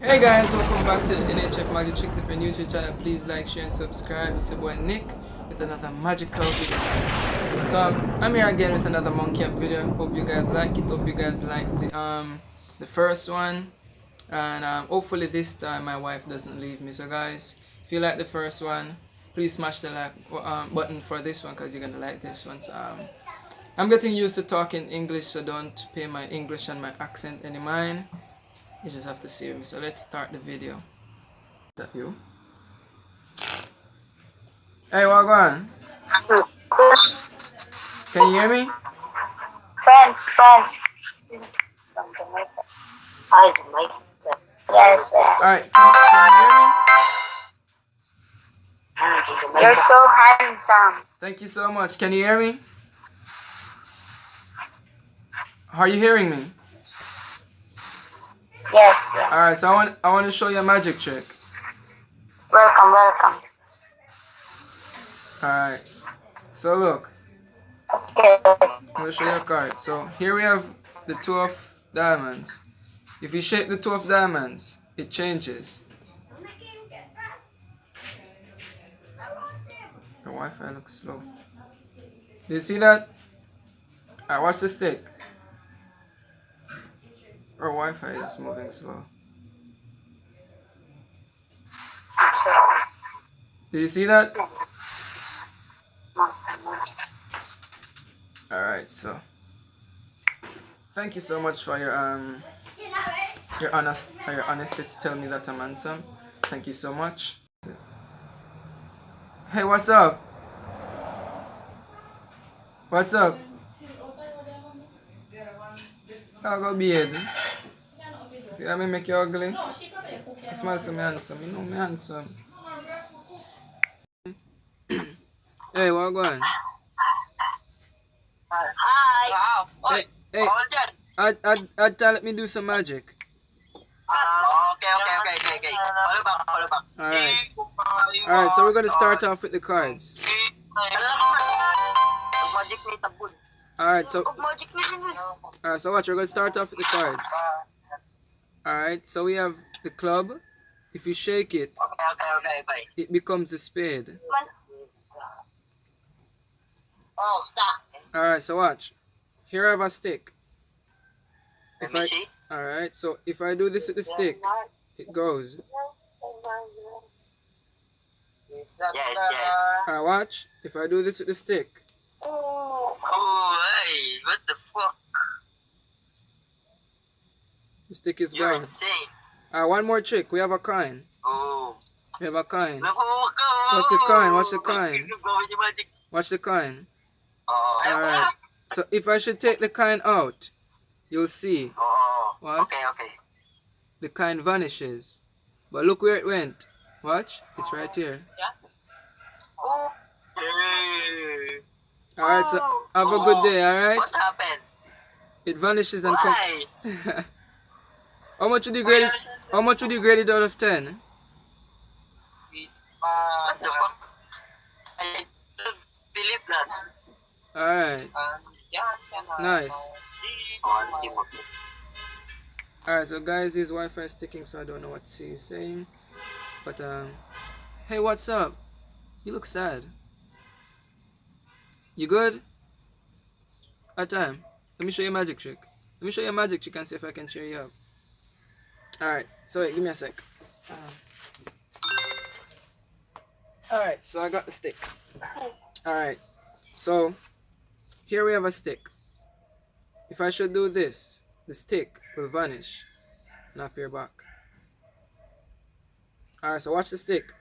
Hey guys, welcome back to the NHF Magic Tricks. If you're new to the channel, please like, share, and subscribe. It's your boy Nick with another magical video, guys. So I'm here again with another monkey up video. Hope you guys like it. Hope you guys like the first one, and hopefully this time my wife doesn't leave me. So guys, if you like the first one, please smash the like button for this one because you're gonna like this one. So, I'm getting used to talking English, so don't pay my English and my accent any mind. You just have to see me. So let's start the video. Is that you? Hey, what going? Can you hear me? Friends. From Jamaica. Hi, Jamaica. Yes. Alright, can you hear me? You're so handsome. Thank you so much. Can you hear me? Are you hearing me? Yes. Alright, so I want to show you a magic trick. Welcome. Alright. So look, Okay. I'm gonna show you a card. So here we have the two of diamonds. If you shake the two of diamonds, it changes. The Wi-Fi looks slow. Do you see that? Alright, watch the stick. Our Wi-Fi is moving slow. Do you see that? Alright, so thank you so much for your honesty to tell me that I'm handsome. Thank you so much. Hey, what's up? What's up? I'll go beard. You let me make you ugly? She smells so handsome. You know me handsome. Hey, what going? Hi. Hey, I'd let me do some magic. Okay. Follow back. Alright, so we're gonna start off with the cards. Alright, so watch, we're gonna start off with the cards. Alright, so we have the club. If you shake it, it becomes a spade. Oh, stop. Alright, so watch. Here I have a stick. Let me see. Alright, so if I do this with the stick, it goes. Yes. Alright, watch. If I do this with the stick, Oh, hey, what the fuck? the stick is You're gone. insane. Alright, one more trick. We have a coin. Oh. We have a coin. Watch the coin, watch the coin. Watch the coin. Oh, Alright. So if I should take the coin out, you'll see. Oh. What? Okay. The coin vanishes. But look where it went. Watch. It's right here. Hey. Alright, so have a good day, alright? What happened? It vanishes and comes. Why? How much would you grade it? How much would you grade it out of 10? What the fuck? I don't believe that. Alright. Nice. Alright, so guys, his Wi-Fi is sticking, so I don't know what he's saying. But hey, what's up? You look sad. You good? At time. Let me show you a magic trick. Let me show you a magic trick and see if I can cheer you up. Alright, so wait, give me a sec. Alright, so I got the stick. Alright, so here we have a stick. If I should do this, the stick will vanish and appear back. Alright, so watch the stick.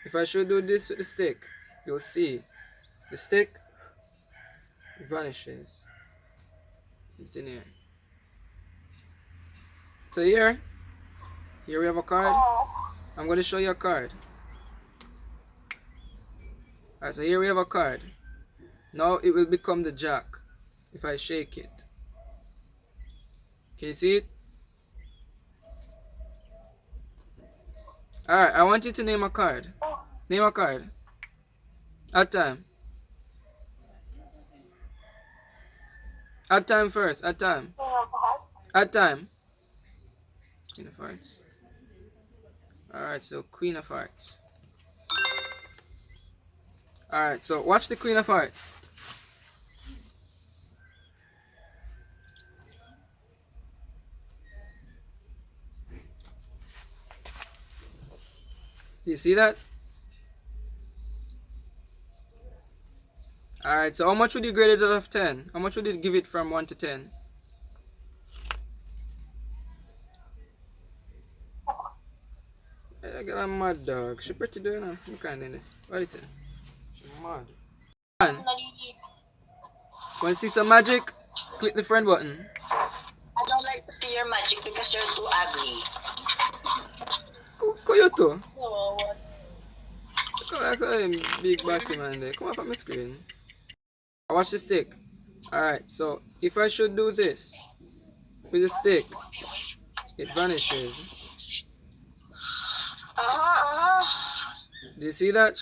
If I should do this with the stick, you'll see the stick vanishes. It's in here. So here we have a card. I'm going to show you a card. Alright, so here we have a card. Now it will become the jack if I shake it. Can you see it? Alright, I want you to name a card. Name a card. At time. At time first. At time. At time. Uniforms. Alright, so Queen of Hearts. Alright, so watch the Queen of Hearts. Do you see that? Alright, so how much would you grade it out of 10? How much would you give it from 1 to 10? I got a mad dog. She pretty doing now. You can't do it. What is it? She's mad. Want to see some magic? Click the friend button. I don't like to see your magic because you're too ugly. Koyoto. Come on, big batty man there. Come up on my screen. Watch the stick. Alright, so if I should do this with the stick, it vanishes. Do you see that?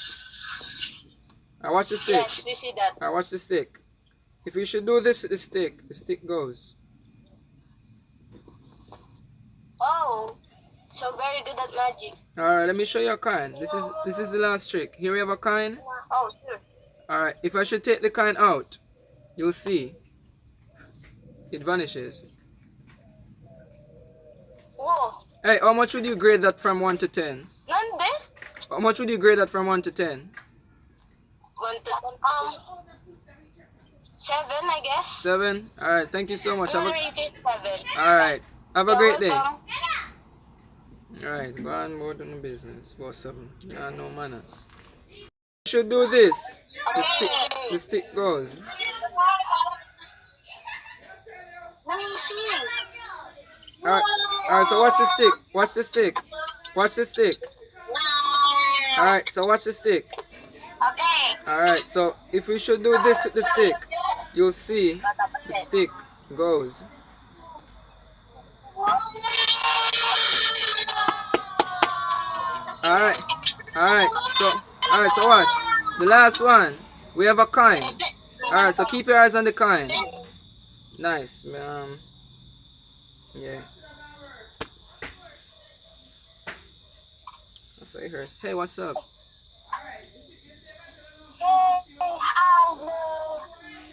I watch the stick. Yes, we see that. I watch the stick. If you should do this with the stick goes. Oh, so very good at magic. Alright, let me show you a coin. This is the last trick. Here we have a coin. Oh, sure. Alright, if I should take the coin out, you'll see. It vanishes. Whoa. Hey, how much would you grade that from 1 to 10? Nande? How much would you grade that from 1 to 10? 1 to 7, I guess. 7? Alright, thank you so much. I'm gonna rate it 7. Alright, have a You're great day. welcome. Alright, go on more than the business. For 7. Yeah, no manners. You should do this. The stick goes. Let me see. Alright, so watch the stick. Watch the stick. Watch the stick. Alright, so watch the stick. Okay. Alright, so if we should do this with the stick, you'll see the stick goes. Alright, so watch. The last one, we have a coin. Alright, so keep your eyes on the coin. Nice, yeah. That's what I heard. Hey, what's up?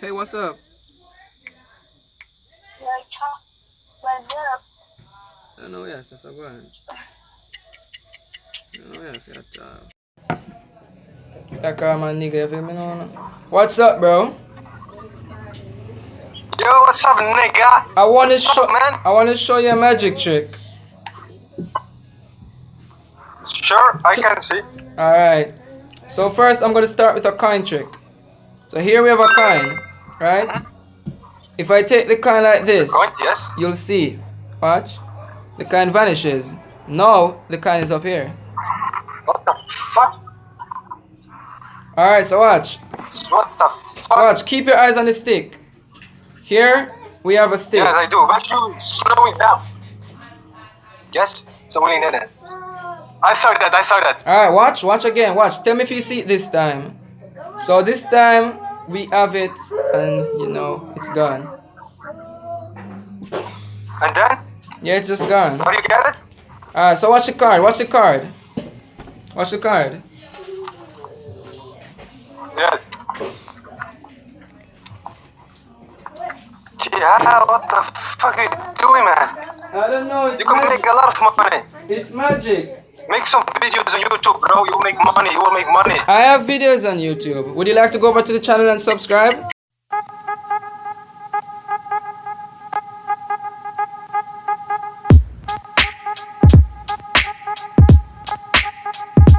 Hey, what's up? What's up? I know, yes, that's a good. Oh, yes, that car man nigga, you feel me now? What's up, bro? Yo, what's up, nigga? I want to man? show you a magic trick. Sure, I can see. All right. So first, I'm gonna start with a coin trick. So here we have a coin, right? If I take the coin like this, Coin, yes. you'll see. Watch. The coin vanishes. Now the coin is up here. What the fuck? All right. So watch. What the fuck? Watch. Keep your eyes on the stick. Here we have a stick. Yes, I do. But you slow it down. Yes, so we need it. I saw that. Alright, watch again, watch. Tell me if you see it this time. So this time we have it and you know it's gone. And then? Yeah, it's just gone. How do you get it? Alright, so watch the card. Watch the card. Yes. Yeah, what the fuck are you doing, man? I don't know, You can make a lot of money. It's magic. Make some videos on YouTube, bro. You will make money. I have videos on YouTube. Would you like to go over to the channel and subscribe?